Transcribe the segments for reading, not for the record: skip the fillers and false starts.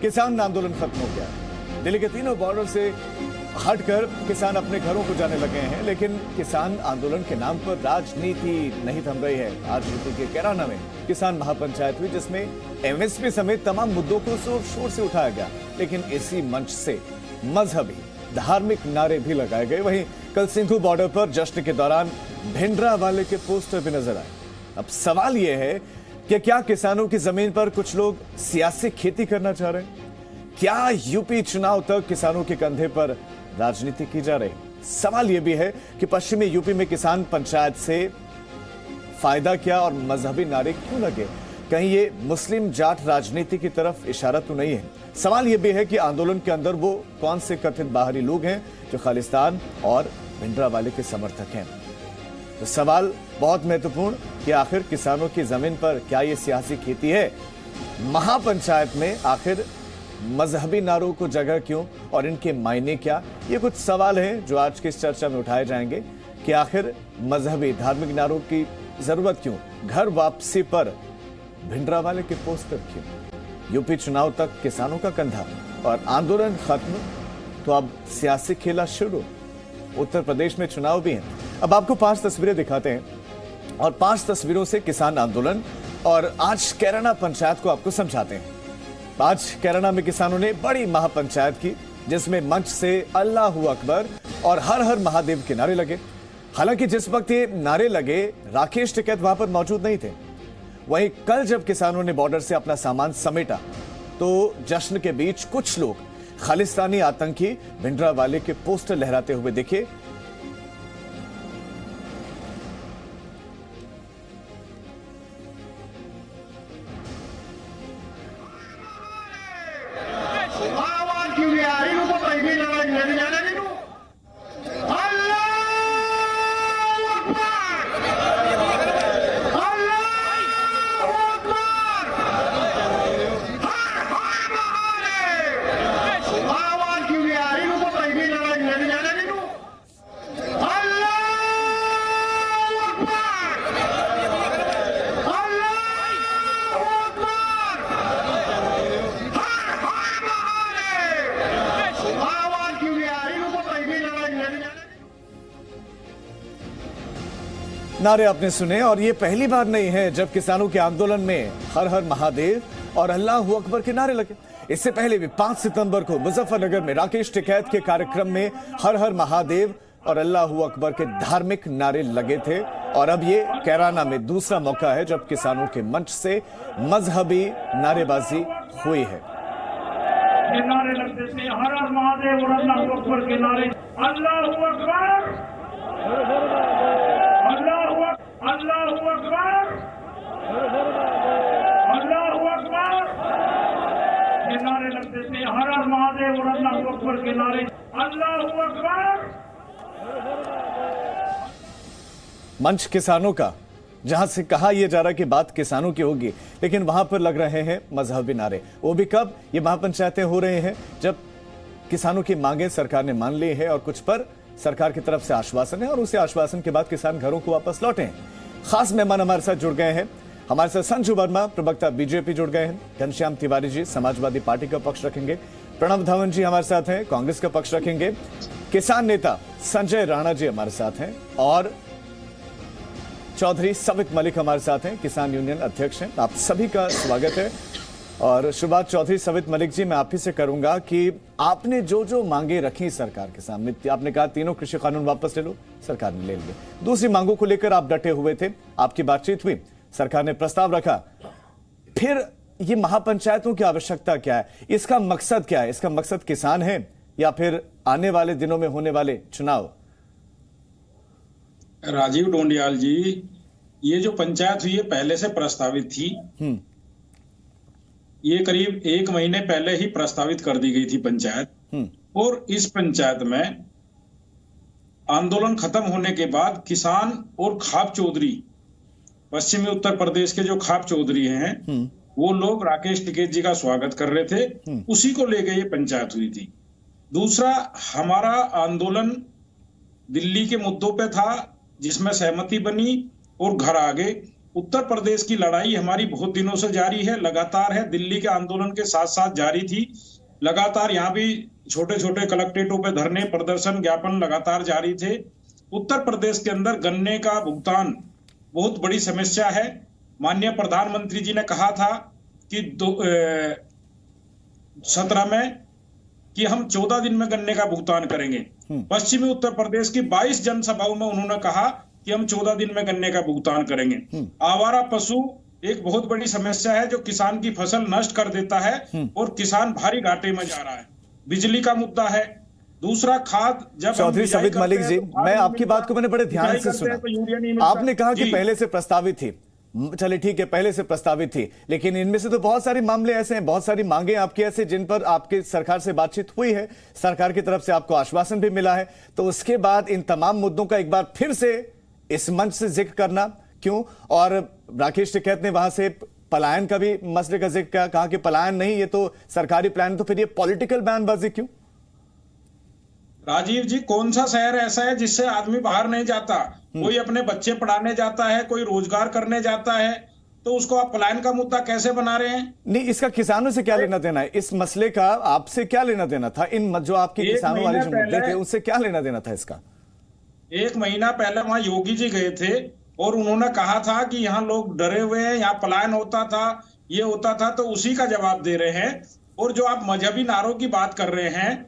किसान आंदोलन खत्म हो गया है। दिल्ली के तीनों बॉर्डर से हटकर किसान अपने घरों को जाने लगे हैं, लेकिन किसान आंदोलन के नाम पर राजनीति नहीं थम रही है। आज यूपी के कैराना में किसान महापंचायत हुई, जिसमें एमएसपी समेत तमाम मुद्दों को जोर शोर से उठाया गया, लेकिन इसी मंच से मजहबी धार्मिक नारे भी लगाए गए। वहीं कल सिंघू बॉर्डर पर जश्न के दौरान भिंडरावाले के पोस्टर भी नजर आए। अब सवाल यह है कि क्या किसानों की जमीन पर कुछ लोग सियासी खेती करना चाह रहे हैं? क्या यूपी चुनाव तक किसानों के कंधे पर राजनीति की जा रही? सवाल यह भी है कि पश्चिमी यूपी में किसान पंचायत से फायदा क्या और मजहबी नारे क्यों लगे? कहीं ये मुस्लिम जाट राजनीति की तरफ इशारा तो नहीं है? सवाल यह भी है कि आंदोलन के अंदर वो कौन से कथित बाहरी लोग हैं जो खालिस्तान और भिंडरावाले के समर्थक हैं? तो सवाल बहुत महत्वपूर्ण कि आखिर किसानों की जमीन पर क्या ये सियासी खेती है? महापंचायत में आखिर मजहबी नारों को जगह क्यों और इनके मायने क्या? ये कुछ सवाल हैं जो आज की इस चर्चा में उठाए जाएंगे कि आखिर मजहबी धार्मिक नारों की जरूरत क्यों? घर वापसी पर भिंडरावाले के पोस्टर क्यों? यूपी चुनाव तक किसानों का कंधा और आंदोलन खत्म तो अब सियासी खेला शुरू। उत्तर प्रदेश में चुनाव भी हैं। अब आपको 5 तस्वीरें दिखाते हैं और 5 तस्वीरों से किसान आंदोलन और आज कैराना पंचायत को आपको समझाते हैं। आज कैराना में किसानों ने बड़ी महापंचायत की, जिसमें मंच से अल्लाहू अकबर और हर हर महादेव के नारे लगे। हालांकि जिस वक्त ये नारे लगे, राकेश टिकैत वहां पर मौजूद नहीं थे। वहीं कल जब किसानों ने बॉर्डर से अपना सामान समेटा तो जश्न के बीच कुछ लोग खालिस्तानी आतंकी भिंडरावाले के पोस्टर लहराते हुए दिखे। नारे आपने सुने और ये पहली बार नहीं है जब किसानों के आंदोलन में हर हर महादेव और अल्लाहू अकबर के नारे लगे। इससे पहले भी 5 सितंबर को मुजफ्फरनगर में राकेश टिकैत के कार्यक्रम में हर हर महादेव और अल्लाहू अकबर के धार्मिक नारे लगे थे। और अब ये कैराना में दूसरा मौका है जब किसानों के मंच से मजहबी नारेबाजी हुई है। ये नारे लगते थे, हर हर महादेव और अल्लाहू अकबर के नारे। अल्लाहू अकबर, अल्लाहू अकबर, अल्लाहू अकबर। ये नारे लगते थे, हर हर महादेव और अल्लाहू अकबर के नारे। अल्लाहू अकबर। मंच किसानों का, जहां से कहा यह जा रहा है कि बात किसानों की होगी, लेकिन वहां पर लग रहे हैं मजहबी नारे। वो भी कब? ये महापंचायतें हो रहे हैं जब किसानों की मांगे सरकार ने मान ली है और कुछ पर सरकार की तरफ से आश्वासन है और उसी आश्वासन के बाद किसान घरों को वापस लौटे हैं। खास मेहमान हमारे साथ जुड़ गए हैं। हमारे साथ संजू वर्मा, प्रवक्ता बीजेपी, जुड़ गए हैं। घनश्याम तिवारी जी समाजवादी पार्टी का पक्ष रखेंगे। प्रणब धवन जी हमारे साथ हैं, कांग्रेस का पक्ष रखेंगे। किसान नेता संजय राणा जी हमारे साथ हैं और चौधरी सवित मलिक हमारे साथ हैं, किसान यूनियन अध्यक्ष हैं। आप सभी का स्वागत है। और शुरुआत चौधरी सवित मलिक जी, मैं आप ही से करूंगा कि आपने जो जो मांगे रखी सरकार के सामने, आपने कहा तीनों कृषि कानून वापस ले लो, सरकार ने ले लिए। दूसरी मांगों को लेकर आप डटे हुए थे, आपकी बातचीत हुई, सरकार ने प्रस्ताव रखा। फिर ये महापंचायतों की आवश्यकता क्या है? इसका मकसद क्या है? इसका मकसद किसान है या फिर आने वाले दिनों में होने वाले चुनाव? राजीव ढोंडियाल जी, ये जो पंचायत हुई है पहले से प्रस्तावित थी। ये करीब 1 महीने पहले ही प्रस्तावित कर दी गई थी पंचायत। और इस पंचायत में आंदोलन खत्म होने के बाद किसान और खाप चौधरी, पश्चिमी उत्तर प्रदेश के जो खाप चौधरी हैं, वो लोग राकेश टिकैत जी का स्वागत कर रहे थे। उसी को लेकर ये पंचायत हुई थी। दूसरा, हमारा आंदोलन दिल्ली के मुद्दों पे था जिसमें सहमति बनी और घर आ गए। उत्तर प्रदेश की लड़ाई हमारी बहुत दिनों से जारी है, लगातार है। दिल्ली के आंदोलन के साथ साथ जारी थी, लगातार यहाँ भी छोटे छोटे कलेक्ट्रेटों पे धरने, प्रदर्शन, ज्ञापन लगातार जारी थे। उत्तर प्रदेश के अंदर गन्ने का भुगतान बहुत बड़ी समस्या है। माननीय प्रधानमंत्री जी ने कहा था कि 17 में कि हम 14 दिन में गन्ने का भुगतान करेंगे। पश्चिमी उत्तर प्रदेश की 22 जनसभाओं में उन्होंने कहा कि हम 14 दिन में गन्ने का भुगतान करेंगे। आवारा पशु एक बहुत बड़ी समस्या है जो किसान की फसल नष्ट कर देता है और किसान भारी घाटे में जा रहा है। बिजली का मुद्दा है। दूसरा, खाद, जब चौधरी सबित मलिक जी, मैं आपकी बात को मैंने बड़े ध्यान से सुना। आपने कहा कि पहले से प्रस्तावित थी, चलिए ठीक है, पहले से प्रस्तावित थी, लेकिन इनमें से तो बहुत सारे मामले ऐसे हैं, बहुत सारी मांगे आपकी ऐसे जिन पर आपके सरकार से बातचीत हुई है, सरकार की तरफ से आपको आश्वासन भी मिला है। तो उसके बाद इन तमाम मुद्दों का एक बार फिर से इस मंच से जिक्र करना क्यों? और राकेश टिकैत ने वहां से पलायन का भी मसले का जिक्र कहा कि पलायन नहीं, ये तो सरकारी प्लान, तो फिर ये पॉलिटिकल बयानबाजी क्यों? राजीव जी, कौन सा शहर ऐसा है जिससे आदमी बाहर नहीं जाता? कोई अपने बच्चे पढ़ाने जाता है, कोई रोजगार करने जाता है, तो उसको आप पलायन का मुद्दा कैसे बना रहे हैं? नहीं, इसका किसानों से क्या लेना देना है? इस मसले का आपसे क्या लेना देना था? इन जो आपके किसानों वाले जो मुद्दे थे उससे क्या लेना देना था इसका? 1 महीना पहले वहां योगी जी गए थे और उन्होंने कहा था कि यहाँ लोग डरे हुए हैं, यहाँ पलायन होता था, ये होता था, तो उसी का जवाब दे रहे हैं। और जो आप मजहबी नारों की बात कर रहे हैं,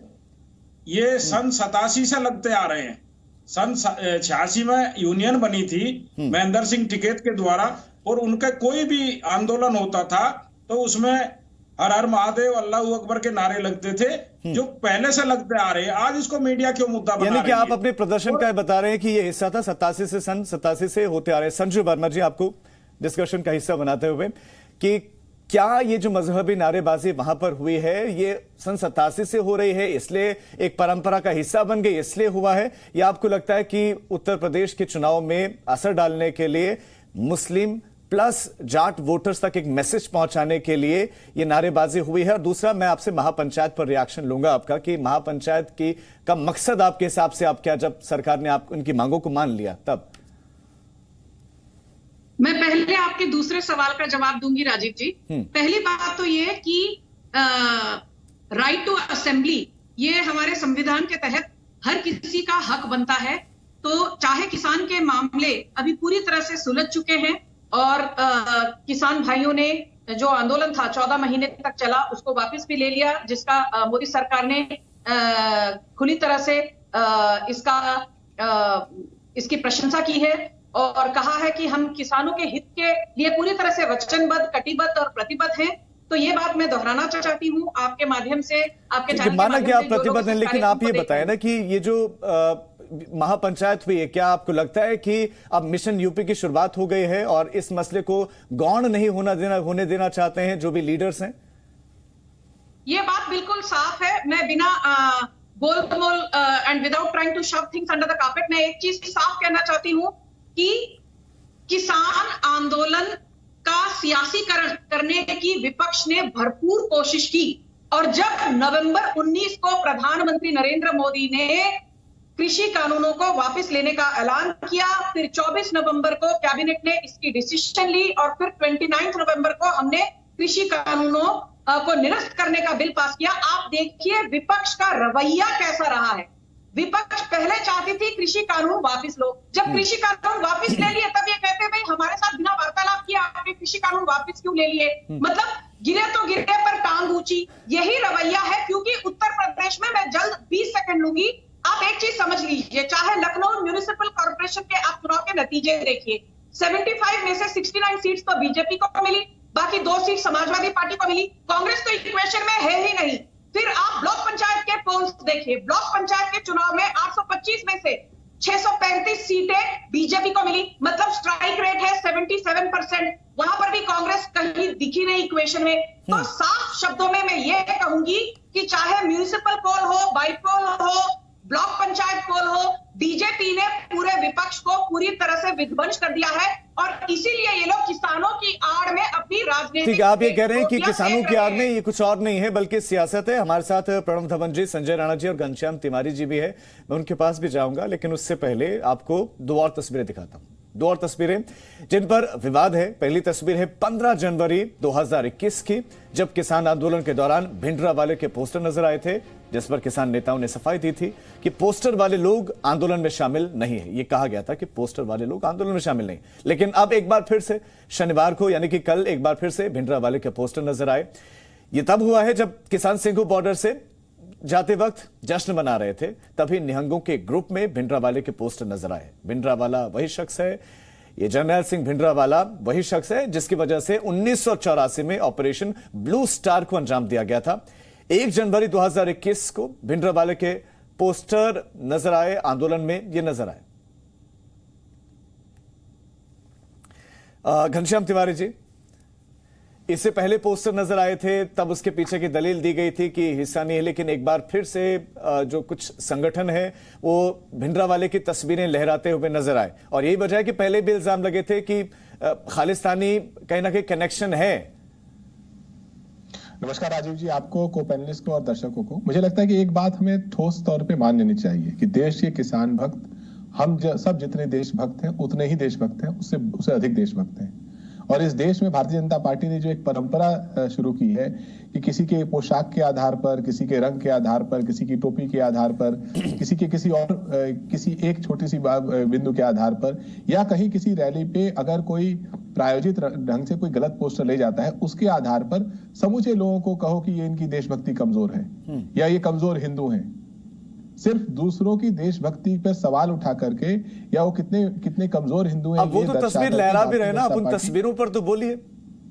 ये सन 87 से लगते आ रहे हैं। सन 86 में यूनियन बनी थी महेंद्र सिंह टिकैत के द्वारा, और उनका कोई भी आंदोलन होता था तो उसमें हर हर महादेव, अल्लाह अकबर के नारे लगते थे, जो पहले से लगते आ रहे हैं। आज इसको मीडिया क्यों मुद्दा बना रही है? यानी कि आप अपने प्रदर्शन का बता रहे हैं कि ये हिस्सा था 87 से होते आ रहे हैं। संजू वर्मा जी, आपको डिस्कशन का हिस्सा बनाते हुए कि क्या ये जो मजहबी नारेबाजी वहां पर हुई है, ये सन 87 से हो रही है, इसलिए एक परंपरा का हिस्सा बन गई, इसलिए हुआ है, या आपको लगता है कि उत्तर प्रदेश के चुनाव में असर डालने के लिए, मुस्लिम प्लस जाट वोटर्स तक एक मैसेज पहुंचाने के लिए ये नारेबाजी हुई है? और दूसरा, मैं आपसे महापंचायत पर रिएक्शन लूंगा आपका कि महापंचायत की का मकसद आपके हिसाब से आप क्या, जब सरकार ने आप उनकी मांगों को मान लिया तब? मैं पहले आपके दूसरे सवाल का जवाब दूंगी राजीव जी। पहली बात तो ये कि राइट टू असेंबली, ये हमारे संविधान के तहत हर किसी का हक बनता है। तो चाहे किसान के मामले अभी पूरी तरह से सुलझ चुके हैं और किसान भाइयों ने जो आंदोलन था 14 महीने तक चला, उसको वापस भी ले लिया, जिसका मोदी सरकार ने खुली तरह से इसकी प्रशंसा की है और कहा है कि हम किसानों के हित के लिए पूरी तरह से वचनबद्ध, कटिबद्ध और प्रतिबद्ध हैं। तो ये बात मैं दोहराना चाहती हूँ आपके माध्यम से, आपके चैनल के माना माध्यम कि आप से, प्रतिबद्ध हैं, लेकिन आप ये बताएं ना कि ये जो महापंचायत हुई है, क्या आपको लगता है कि अब मिशन यूपी की शुरुआत हो गई है और इस मसले को गौण नहीं होने देना चाहते हैं जो भी लीडर्स हैं? ये बात बिल्कुल साफ है। मैं बिना गोलमोल and without trying to shove things under the carpet, मैं एक चीज साफ कहना चाहती हूँ कि किसान आंदोलन का सियासीकरण करने की विपक्ष ने भरपूर कोशिश की और जब नवंबर 19 को प्रधानमंत्री नरेंद्र मोदी ने कृषि कानूनों को वापस लेने का ऐलान किया, फिर 24 नवंबर को कैबिनेट ने इसकी डिसीजन ली और फिर 29 नवंबर को हमने कृषि कानूनों को निरस्त करने का बिल पास किया। आप देखिए विपक्ष का रवैया कैसा रहा है। विपक्ष पहले चाहती थी कृषि कानून वापस लो, जब कृषि कानून वापस ले लिए तब ये कहते भाई हमारे साथ बिना वार्तालाप किए आपने कृषि कानून वापस क्यों ले लिए? मतलब गिरे तो गिरे पर टांग ऊंची, यही रवैया है। क्योंकि उत्तर प्रदेश में, मैं जल्द 20 सेकंड लूंगी, आप एक चीज समझ लीजिए, चाहे लखनऊ म्यूनिसिपल कॉर्पोरेशन के आप चुनाव के नतीजे देखिए, 75 में से 69 सीट्स तो बीजेपी को मिली, बाकी 2 सीट समाजवादी पार्टी को मिली। कांग्रेस तो इक्वेशन में है ही नहीं। फिर आप ब्लॉक पंचायत के पोल्स देखिए, ब्लॉक पंचायत के चुनाव में 825 में से 635 सीटें बीजेपी को मिली, मतलब स्ट्राइक रेट है 77%। वहां पर भी कांग्रेस कहीं दिखी नहीं इक्वेशन में। तो साफ शब्दों में मैं ये कहूंगी कि चाहे म्यूनिसिपल पोल हो, बाई पोल हो, ब्लॉक पंचायत पोल हो, बीजेपी ने पूरे विपक्ष को पूरी तरह से विध्वंस कर दिया है और इसीलिए ये लोग किसानों की आड़ में अपनी राजनीति। ठीक है, आप ये कह रहे हैं कि किसानों की आड़ में ये कुछ और नहीं है बल्कि सियासत है। हमारे साथ प्रणव धवन जी, संजय राणा जी और घनश्याम तिवारी जी भी है, मैं उनके पास भी जाऊंगा, लेकिन उससे पहले आपको 2 और तस्वीरें दिखाता हूं। दो और तस्वीरें जिन पर विवाद है। पहली तस्वीर है 15 जनवरी 2021 की, जब किसान आंदोलन के दौरान भिंडरावाले के पोस्टर नजर आए थे, जिस पर किसान नेताओं ने सफाई दी थी कि पोस्टर वाले लोग आंदोलन में शामिल नहीं है। यह कहा गया था कि पोस्टर वाले लोग आंदोलन में शामिल नहीं, लेकिन अब एक बार फिर से शनिवार को यानी कि कल एक बार फिर से भिंडरावाले के पोस्टर नजर आए। यह तब हुआ है जब किसान सिंघू बॉर्डर से जाते वक्त जश्न मना रहे थे, तभी निहंगों के ग्रुप में भिंडरावाले के पोस्टर नजर आए। भिंडरावाला वही शख्स है, ये जर्नैल सिंह भिंडरावाला वही शख्स है जिसकी वजह से 1984 में ऑपरेशन ब्लू स्टार को अंजाम दिया गया था। 1 जनवरी 2021 को भिंडरावाले के पोस्टर नजर आए, आंदोलन में ये नजर आए। घनश्याम तिवारी जी, इससे पहले पोस्टर नजर आए थे, तब उसके पीछे की दलील दी गई थी कि हिस्सा नहीं है, लेकिन एक बार फिर से जो कुछ संगठन है वो भिंडरावाले की तस्वीरें लहराते हुए नजर आए, और यही वजह है कि पहले भी इल्जाम लगे थे कि खालिस्तानी कहीं ना कहीं कनेक्शन है। नमस्कार राजीव जी, आपको, को पैनलिस्ट को और दर्शकों को। मुझे लगता है कि एक बात हमें ठोस तौर पे मान लेनी चाहिए कि देश के किसान भक्त, हम सब जितने देशभक्त हैं उतने ही देशभक्त हैं, उससे अधिक देशभक्त हैं। और इस देश में भारतीय जनता पार्टी ने जो एक परंपरा शुरू की है कि किसी के पोशाक के आधार पर, किसी के रंग के आधार पर, किसी की टोपी के आधार पर, किसी एक छोटी सी बिंदु के आधार पर, या कहीं किसी रैली पे अगर कोई प्रायोजित ढंग से कोई गलत पोस्टर ले जाता है, उसके आधार पर समूचे लोगों को कहो कि ये इनकी देशभक्ति कमजोर है या ये कमजोर हिंदू हैं। सिर्फ दूसरों की देशभक्ति पर सवाल उठा करके या वो कितने कमजोर हिंदू हैं, अब वो तो तस्वीर लहरा भी रहे ना, आप उन तस्वीरों पर तो बोलिए।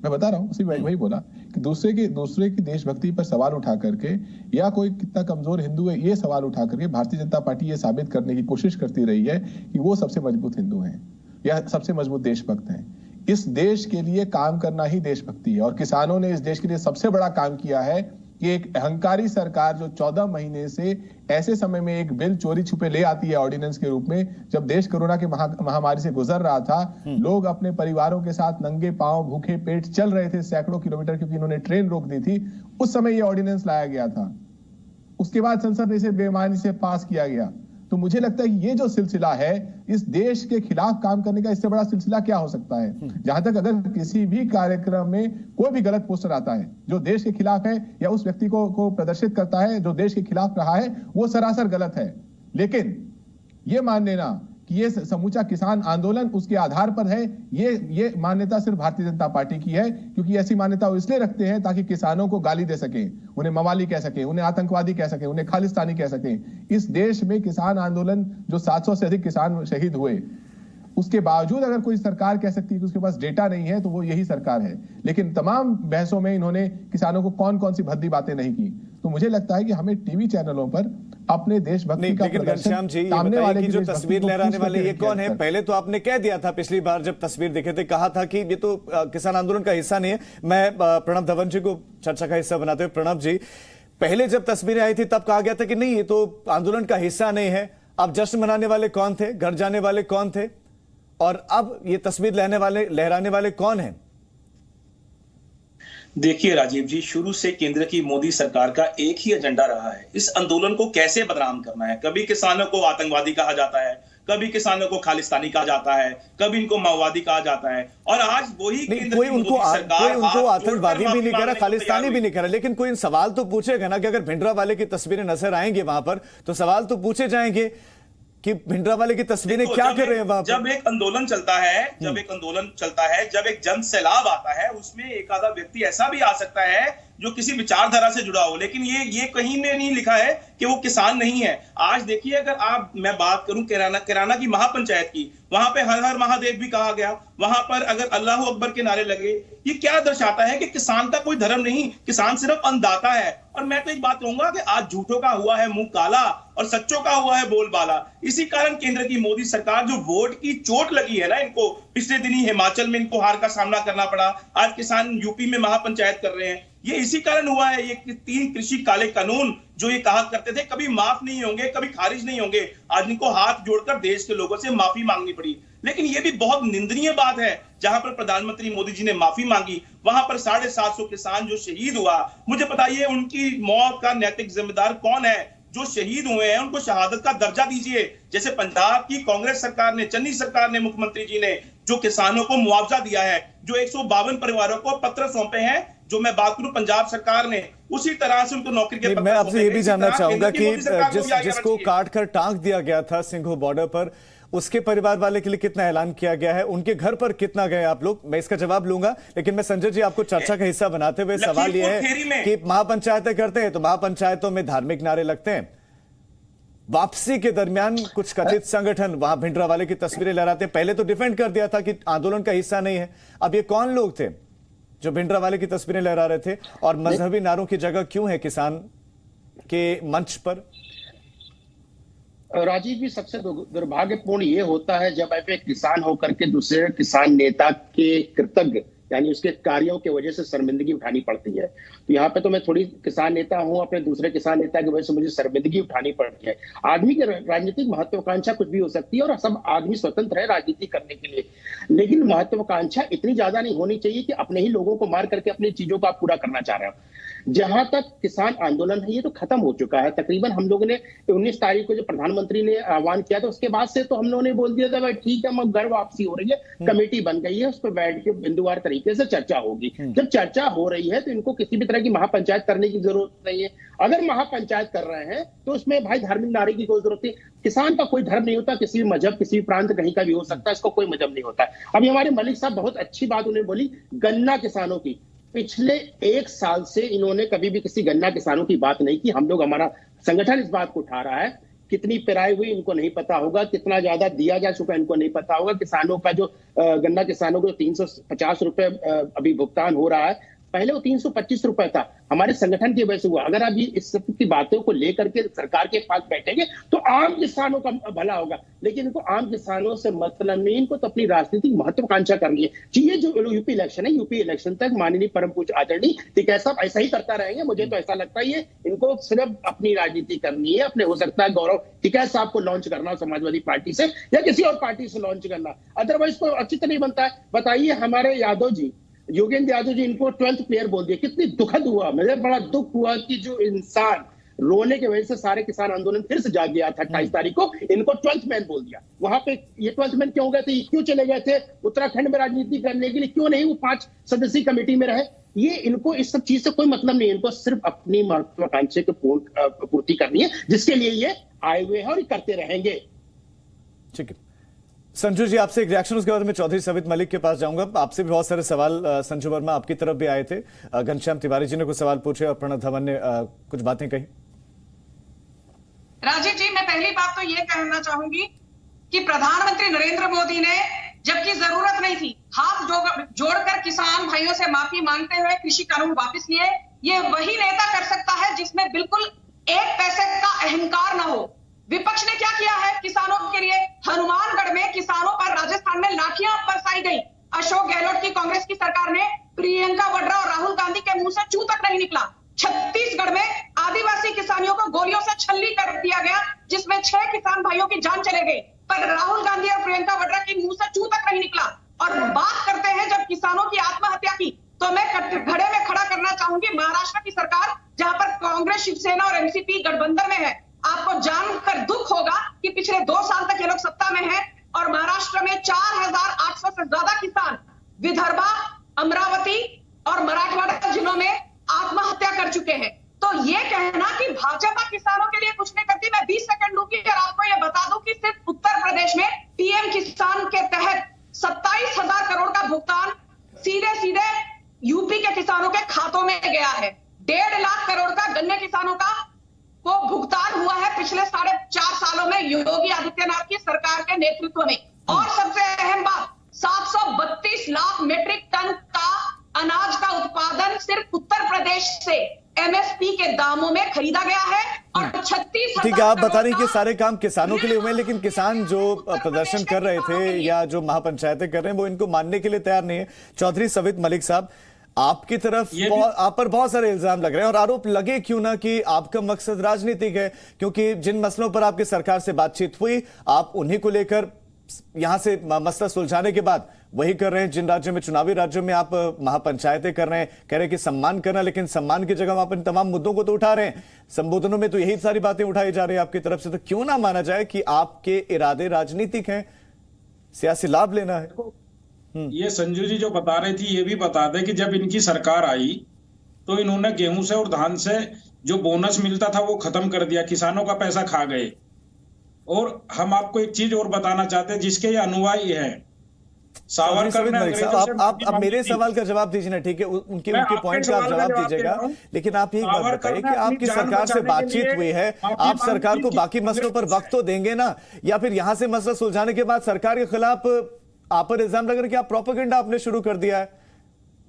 मैं बता रहा हूं, उसी वही बोला कि दूसरे की देशभक्ति पर सवाल उठा करके या कोई कितना कमजोर हिंदू है ये सवाल उठा करके भारतीय जनता पार्टी ये साबित करने की कोशिश करती रही है कि वो सबसे मजबूत हिंदू हैं या सबसे मजबूत देशभक्त हैं। इस देश के लिए काम करना ही देशभक्ति है, और किसानों ने इस देश के लिए सबसे बड़ा काम किया है कि एक अहंकारी सरकार जो 14 महीने से ऐसे समय में एक बिल चोरी छुपे ले आती है ऑर्डिनेंस के रूप में, जब देश कोरोना के महामारी से गुजर रहा था, लोग अपने परिवारों के साथ नंगे पांव भूखे पेट चल रहे थे सैकड़ों किलोमीटर, क्योंकि इन्होंने ट्रेन रोक दी थी। उस समय यह ऑर्डिनेंस लाया गया था, उसके बाद संसद ने इसे बेईमानी से पास किया गया। तो मुझे लगता है कि ये जो सिलसिला है, इस देश के खिलाफ काम करने का इससे बड़ा सिलसिला क्या हो सकता है। जहां तक अगर किसी भी कार्यक्रम में कोई भी गलत पोस्टर आता है जो देश के खिलाफ है या उस व्यक्ति को प्रदर्शित करता है जो देश के खिलाफ रहा है, वो सरासर गलत है। लेकिन ये मान लेना कि ये समूचा किसान आंदोलन उसके आधार पर है, ये मान्यता सिर्फ भारतीय जनता पार्टी की है, क्योंकि ऐसी मान्यता वो इसलिए रखते हैं ताकि किसानों को गाली दे सकें, उन्हें मवाली कह सकें, उन्हें आतंकवादी कह सकें, उन्हें खालिस्तानी कह सकें। इस देश में किसान आंदोलन जो 700 से अधिक किसान शहीद हुए, उसके बावजूद अगर कोई सरकार कह सकती है कि उसके पास डेटा नहीं है, तो वो यही सरकार है। लेकिन तमाम बहसों में इन्होंने किसानों को कौन कौन सी भद्दी बातें नहीं की। तो मुझे लगता है कि हमें टीवी चैनलों पर अपने देशभक्ति का घनश्याम जी, ये बताइए कि जो तस्वीर लहराने वाले ये कौन है? पहले तो आपने कह दिया था, पिछली बार जब तस्वीर दिखे थे, कहा था कि ये तो किसान आंदोलन का हिस्सा नहीं है। मैं प्रणब धवन जी को चर्चा का हिस्सा बनाते हुए, प्रणब जी, पहले जब तस्वीरें आई थी तब कहा गया था कि नहीं, ये तो आंदोलन का हिस्सा नहीं है। अब जश्न मनाने वाले कौन थे, घर जाने वाले कौन थे, और अब ये तस्वीर लहराने वाले कौन हैं? देखिए राजीव जी, शुरू से केंद्र की मोदी सरकार का एक ही एजेंडा रहा है, इस आंदोलन को कैसे बदनाम करना है। कभी किसानों को आतंकवादी कहा जाता है, कभी किसानों को खालिस्तानी कहा जाता है, कभी इनको माओवादी कहा जाता है, और आज वही कोई उनको आतंकवादी भी नहीं कह रहा, खालिस्तानी भी नहीं कह रहा, लेकिन कोई सवाल तो पूछेगा ना कि अगर भिंडरावाले की तस्वीरें नजर आएंगी वहां पर, तो सवाल तो पूछे जाएंगे कि भिंडरावाले की तस्वीरें क्या कर रहे हैं वहां पर? जब एक आंदोलन चलता है, जब एक जन सैलाब आता है, उसमें एक आधा व्यक्ति ऐसा भी आ सकता है जो किसी विचारधारा से जुड़ा हो, लेकिन ये कहीं ने नहीं लिखा है कि वो किसान नहीं है। आज देखिए, अगर मैं बात करूं किराना की महापंचायत की, वहां पे हर हर महादेव भी कहा गया, वहां पर अगर अल्लाह अकबर के नारे लगे, ये क्या दर्शाता है कि किसान का कोई धर्म नहीं, किसान सिर्फ अन्नदाता है। और मैं तो एक बात कहूंगा कि आज झूठों का हुआ है मुंह काला और सच्चों का हुआ है बोलबाला। इसी कारण केंद्र की मोदी सरकार, जो वोट की चोट लगी है ना इनको, पिछले दिन ही हिमाचल में इनको हार का सामना करना पड़ा, आज किसान यूपी में महापंचायत कर रहे हैं, ये इसी कारण हुआ है। ये 3 कृषि काले कानून जो ये कहा करते थे कभी माफ नहीं होंगे, कभी खारिज नहीं होंगे, आज इनको हाथ जोड़कर देश के लोगों से माफी मांगनी पड़ी। लेकिन ये भी बहुत निंदनीय बात है, जहां पर प्रधानमंत्री मोदी जी ने माफी मांगी, वहां पर 750 किसान जो शहीद हुआ, मुझे बताइए उनकी मौत का नैतिक जिम्मेदार कौन है? जो शहीद हुए हैं उनको शहादत का दर्जा दीजिए। जैसे पंजाब की कांग्रेस सरकार ने, चन्नी सरकार ने, मुख्यमंत्री जी ने जो किसानों को मुआवजा दिया है, जो 152 परिवारों को पत्र सौंपे हैं, जो मैं बात करूं पंजाब सरकार ने, उसी तरह से उनको नौकरी के पत्र। मैं आपसे ये भी जानना चाहूंगा कि जिसको काट कर टांग दिया गया था सिंघू बॉर्डर पर, उसके परिवार वाले के लिए कितना ऐलान किया गया है, उनके घर पर कितना गए आप लोग? मैं इसका जवाब लूंगा, लेकिन मैं संजय जी आपको चर्चा का हिस्सा बनाते हुए सवाल यह है कि महापंचायतें करते हैं तो महापंचायतों में धार्मिक नारे लगते हैं, वापसी के दरमियान कुछ कथित संगठन वहां भिंडरावाले की तस्वीरें लहराते हैं। पहले तो डिफेंड कर दिया था कि आंदोलन का हिस्सा नहीं है, अब ये कौन लोग थे जो भिंडरावाले की तस्वीरें लहरा रहे थे, और मजहबी नारों की जगह क्यों है किसान के मंच पर? राजीव जी, सबसे दुर्भाग्यपूर्ण ये होता है जब आप एक किसान होकर के दूसरे किसान नेता के कृतज्ञ यानी उसके कार्यों की वजह से शर्मिंदगी उठानी पड़ती है। तो यहाँ पे तो मैं थोड़ी किसान नेता हूँ, अपने दूसरे किसान नेता की वजह से मुझे शर्मिंदगी उठानी पड़ती है। आदमी की राजनीतिक महत्वाकांक्षा कुछ भी हो सकती है और सब आदमी स्वतंत्र है राजनीति करने के लिए, लेकिन महत्वाकांक्षा इतनी ज्यादा नहीं होनी चाहिए कि अपने ही लोगों को मार करके अपनी चीजों को आप पूरा करना चाह रहे हो। जहां तक किसान आंदोलन है ये तो खत्म हो चुका है तकरीबन। हम लोगों ने 19 तारीख को जो प्रधानमंत्री ने आह्वान किया था उसके बाद से तो हम लोगों ने बोल दिया था भाई ठीक है, घर वापसी हो रही है, कमेटी बन गई है, उस पर बैठ के बिंदुवार तरीके से चर्चा होगी। जब चर्चा हो रही है तो इनको किसी भी तरह की महापंचायत करने की जरूरत नहीं है। अगर महापंचायत कर रहे हैं तो उसमें भाई धार्मिक नारे की कोई जरूरत नहीं। किसान का कोई धर्म नहीं होता, किसी भी मजहब, किसी भी प्रांत कहीं का भी हो सकता है, इसको कोई मजहब नहीं होता। अभी हमारे मलिक साहब बहुत अच्छी बात उन्होंने बोली गन्ना किसानों की। पिछले 1 साल से इन्होंने कभी भी किसी गन्ना किसानों की बात नहीं की। हम लोग, हमारा संगठन इस बात को उठा रहा है। कितनी पेराई हुई इनको नहीं पता होगा, कितना ज्यादा दिया जा चुका इनको नहीं पता होगा। किसानों का जो गन्ना किसानों को 350 रुपए अभी भुगतान हो रहा है, पहले वो 325 रुपए था। हमारे संगठन की वजह से हुआ। अगर आप ये इस सब की बातों को लेकर के सरकार के पास बैठेंगे तो आम किसानों का भला होगा, लेकिन इनको आम किसानों से मतलब नहीं, इनको तो अपनी राजनीतिक महत्वाकांक्षा करनी है। ये जो यूपी इलेक्शन है, यूपी इलेक्शन तक माननीय परम पूज्य आदरणीय टिकैत साहब ऐसा ही करता रहेंगे, मुझे तो ऐसा लगता है। इनको सिर्फ अपनी राजनीति करनी है। अपने हो सकता है गौरव टिकैत साहब को लॉन्च करना समाजवादी पार्टी से या किसी और पार्टी से लॉन्च करना, अदरवाइज तो अच्छी नहीं बनता है। बताइए हमारे यादव जी, योगेंद्र यादव जी, इनको 12th प्लेयर बोल दिया। कितनी दुखद हुआ, मुझे बड़ा दुख हुआ कि जो इंसान रोने की वजह से सारे किसान आंदोलन फिर से जाग गया था 28 तारीख को, इनको 12th मैन बोल दिया। वहां पे ये 12th मैन क्यों गए थे, क्यों चले गए थे उत्तराखंड में राजनीति करने के लिए? क्यों नहीं वो 5 सदस्यीय कमेटी में रहे? ये इनको इस सब चीज से कोई मतलब नहीं है। इनको सिर्फ अपनी महत्वाकांक्षा की पूर्ति करनी है, जिसके लिए ये आए हुए हैं और ये करते रहेंगे। ठीक है संजू जी, आपसे एक रिएक्शन, उसके बाद मैं चौधरी सवित मलिक के पास जाऊंगा। आपसे भी बहुत सारे सवाल संजू वर्मा आपकी तरफ भी आए थे। घनश्याम तिवारी जी ने कुछ सवाल पूछे और प्रणव धवन ने कुछ बातें कही। राजीव जी, मैं पहली बात तो ये कहना चाहूंगी कि प्रधानमंत्री नरेंद्र मोदी ने, जबकि जरूरत नहीं थी, हाथ जोड़कर किसान भाइयों से माफी मांगते हुए कृषि कानून वापस लिए। ये वही नेता कर सकता है जिसमें बिल्कुल 1 पैसे का अहंकार ना हो। विपक्ष ने क्या किया है किसानों के लिए? हनुमानगढ़ में किसानों पर राजस्थान में लाठियां बरसाई गई। अशोक गहलोत की कांग्रेस की सरकार ने प्रियंका वाड्रा और राहुल गांधी के मुंह से चू तक नहीं निकला। छत्तीसगढ़ में आदिवासी किसानियों को गोलियों से छल्ली कर दिया गया, जिसमें 6 किसान भाइयों की जान चले गई, पर राहुल गांधी और प्रियंका वाड्रा की मुंह से चू तक नहीं निकला। और बात करते हैं जब किसानों की आत्महत्या की, तो मैं घड़े में खड़ा करना चाहूंगी महाराष्ट्र की सरकार, जहां पर कांग्रेस, शिवसेना और एनसीपी गठबंधन में है। आपको जानकर दुख होगा कि पिछले 2 साल तक ये लोग सत्ता में हैं और महाराष्ट्र में 4800 से ज्यादा किसान विदर्भा, अमरावती और मराठवाड़ा जिलों में आत्महत्या कर चुके हैं। तो ये कहना कि भाजपा किसानों के लिए कुछ नहीं करती, मैं 20 सेकंड लूंगी और आपको ये बता दूं कि सिर्फ उत्तर प्रदेश में पीएम किसान के तहत 27,000 करोड़ का भुगतान सीधे सीधे यूपी के किसानों के खातों में गया है। 1.5 लाख करोड़ का गन्ने किसानों का को भुगतान हुआ है पिछले 4.5 सालों में योगी आदित्यनाथ की सरकार के नेतृत्व में। और सबसे अहम बात, 732 लाख मीट्रिक टन का अनाज का उत्पादन सिर्फ उत्तर प्रदेश से एमएसपी के दामों में खरीदा गया है और 36,000। ठीक है, आप बता रही कि सारे काम किसानों के लिए हुए, लेकिन किसान जो प्रदर्शन कर रहे थे या जो महापंचायतें कर रहे हैं वो इनको मानने के लिए तैयार नहीं है। चौधरी सवित मलिक साहब, आपकी तरफ आप पर बहुत सारे इल्जाम लग रहे हैं, और आरोप लगे क्यों ना कि आपका मकसद राजनीतिक है, क्योंकि जिन मसलों पर आपकी सरकार से बातचीत हुई आप उन्हीं को लेकर यहां से मसला सुलझाने के बाद वही कर रहे हैं जिन राज्यों में, चुनावी राज्यों में आप महापंचायतें कर रहे हैं, कह रहे हैं कि सम्मान करना, लेकिन सम्मान की जगह आप इन तमाम मुद्दों को तो उठा रहे हैं। संबोधनों में तो यही सारी बातें उठाई जा रही है आपकी तरफ से। तो क्यों ना माना जाए कि आपके इरादे राजनीतिक हैं, सियासी लाभ लेना है। ये संजू जी जो बता रही थी ये भी बता दे कि जब इनकी सरकार आई तो इन्होंने गेहूं से और धान से जो बोनस मिलता था वो खत्म कर दिया, किसानों का पैसा खा गए। और हम आपको एक चीज और बताना चाहते हैं जिसके ये अनुयायी हैं, सावरकर ने अंग्रेजों से आप मेरे सवाल का जवाब दीजिए ना, ठीक है, उनके पॉइंट का आप जवाब दीजिएगा, लेकिन आप ये बात बताइए कि आपकी सरकार से बातचीत हुई है, आप सरकार को बाकी मसलों पर वक्त तो देंगे ना, या फिर यहां से मसला सुलझाने के बाद सरकार के खिलाफ आप पर इल्जाम लग रहा है कि आप प्रोपेगेंडा आपने शुरू कर दिया है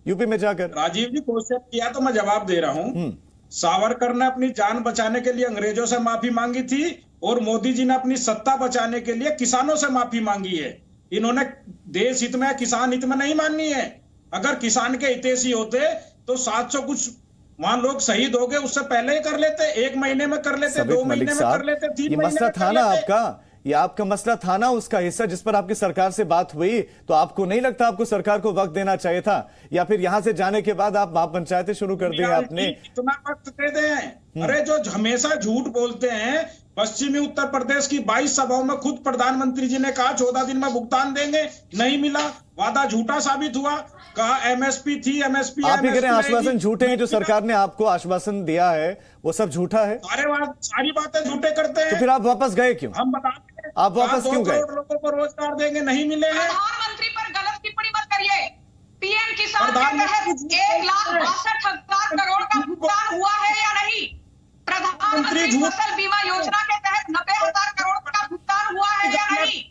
यूपी में जाकर? राजीव जी क्वेश्चन किया तो मैं जवाब दे रहा हूं। सावरकर ने अपनी जान बचाने के लिए अंग्रेजों से माफी मांगी थी और मोदी जी ने अपनी सत्ता बचाने के लिए किसानों से माफी मांगी है। इन्होंने देश हित में किसान हित में नहीं माननी है। अगर किसान के हितैषी होते तो 700 कुछ मान लोग शहीद हो गए, उससे पहले ही कर लेते, 1 महीने में कर लेते, 2 महीने में कर लेते, 3 महीने मसला में था ना आपका, ये आपका मसला था ना, उसका हिस्सा जिस पर आपकी सरकार से बात हुई, तो आपको नहीं लगता आपको सरकार को वक्त देना चाहिए था? या फिर यहां से जाने के बाद आप महापंचायतें शुरू कर दी आपने? इतना वक्त दे दें। अरे जो हमेशा झूठ बोलते हैं, पश्चिमी उत्तर प्रदेश की 22 सभाओं में खुद प्रधानमंत्री जी ने कहा 14 दिन में भुगतान देंगे, नहीं मिला, वादा झूठा साबित हुआ। कहा एमएसपी थी, एमएसपी आप ही कह रहे हैं आश्वासन झूठे हैं, जो सरकार ने आपको आश्वासन दिया है वो सब झूठा है? सारी बातें झूठे करते हैं। तो फिर आप वापस गए क्यों? हम बताते हैं, आप वापस क्यों गए? 2 करोड़ लोगों को रोजगार देंगे, नहीं मिले हैं। प्रधानमंत्री पर गलत टिप्पणी मत करिए। पीएम किसान के तहत 1,62,000 करोड़ का भुगतान हुआ है या नहीं? प्रधानमंत्री फसल बीमा योजना के तहत 90,000 करोड़ का भुगतान हुआ है या नहीं?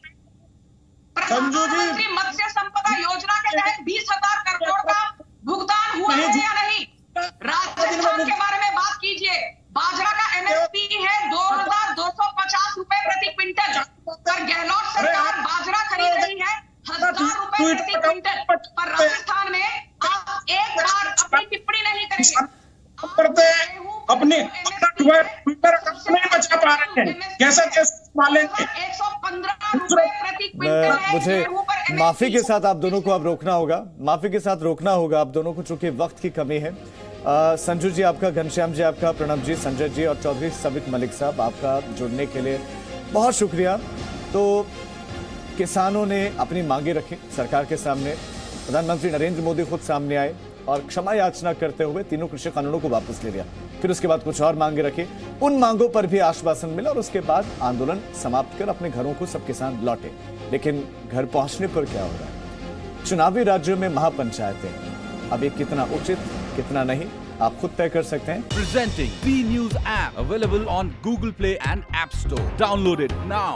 प्रधानमंत्री मत्स्य संपदा योजना के तहत 20,000 करोड़ का भुगतान हुआ है या नहीं? राजस्थान के बारे में बात कीजिए। बाजरा का एमएसपी है 2,250 रुपए प्रति क्विंटल, पर गहलोत सरकार बाजरा खरीद रही है 1,000 रुपए प्रति क्विंटल। पर राजस्थान में आप एक बार अपनी टिप्पणी नहीं करेंगे। करते हैं अपने ट्विटर अकाउंट नहीं बचा पा रहे हैं, कैसे पालेंगे? 115 रुपए प्रति क्विंटल है। मुझे माफी के साथ आप दोनों को अब रोकना होगा, माफी के साथ रोकना होगा आप दोनों को, चूंकि वक्त की कमी है। संजू जी आपका, घनश्याम जी आपका, प्रणब जी, संजय जी और चौधरी सबित मलिक साहब आपका जुड़ने के लिए बहुत शुक्रिया। तो किसानों ने अपनी मांगे रखी सरकार के सामने, प्रधानमंत्री नरेंद्र मोदी खुद सामने आए और क्षमा याचना करते हुए तीनों कृषि कानूनों को वापस ले लिया। फिर उसके बाद कुछ और मांगे रखी, उन मांगों पर भी आश्वासन मिला और उसके बाद आंदोलन समाप्त कर अपने घरों को सब किसान लौटे। लेकिन घर पहुंचने पर क्या हो रहा है? चुनावी राज्यों में महापंचायतें अब ये कितना उचित कितना नहीं आप खुद तय कर सकते हैं। Presenting B News app available on Google Play and App Store. Download it now.